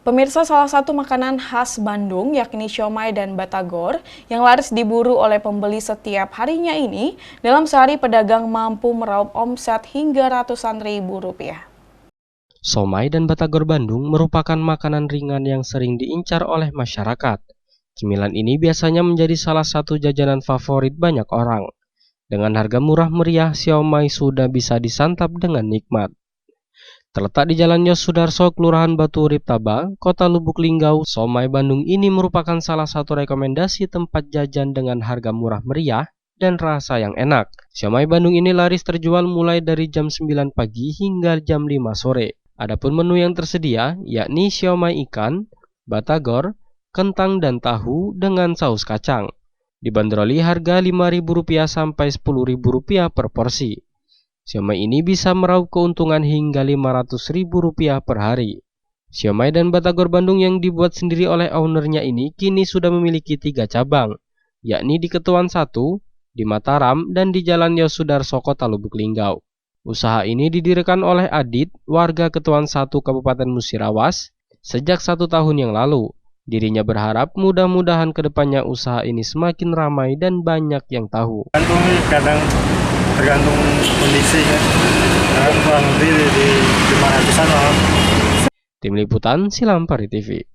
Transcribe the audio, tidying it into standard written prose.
Pemirsa, salah satu makanan khas Bandung yakni siomay dan batagor yang laris diburu oleh pembeli setiap harinya ini, dalam sehari pedagang mampu meraup omset hingga ratusan ribu rupiah. Siomay dan batagor Bandung merupakan makanan ringan yang sering diincar oleh masyarakat. Cemilan ini biasanya menjadi salah satu jajanan favorit banyak orang. Dengan harga murah meriah, siomay sudah bisa disantap dengan nikmat. Terletak di Jalan Yos Sudarso, Kelurahan Batu Urip Tabang, Kota Lubuk Linggau, siomay Bandung ini merupakan salah satu rekomendasi tempat jajan dengan harga murah meriah dan rasa yang enak. Siomay Bandung ini laris terjual mulai dari jam 9 pagi hingga jam 5 sore. Adapun menu yang tersedia yakni siomay ikan, batagor, kentang dan tahu dengan saus kacang. Dibanderoli harga Rp5.000 sampai Rp10.000 per porsi. Siomay ini bisa meraup keuntungan hingga Rp500.000 per hari. Siomay dan batagor Bandung yang dibuat sendiri oleh ownernya ini kini sudah memiliki 3 cabang, yakni di Ketuan 1, di Mataram, dan di Jalan Yos Sudarso, Kota Lubuk Linggau. Usaha ini didirikan oleh Adit, warga Ketuan 1 Kabupaten Musirawas, sejak 1 tahun yang lalu. Dirinya berharap mudah-mudahan kedepannya usaha ini semakin ramai dan banyak yang tahu. Kadang tergantung kondisinya, kurang lebih di 500-an. Tim Liputan Silampari TV.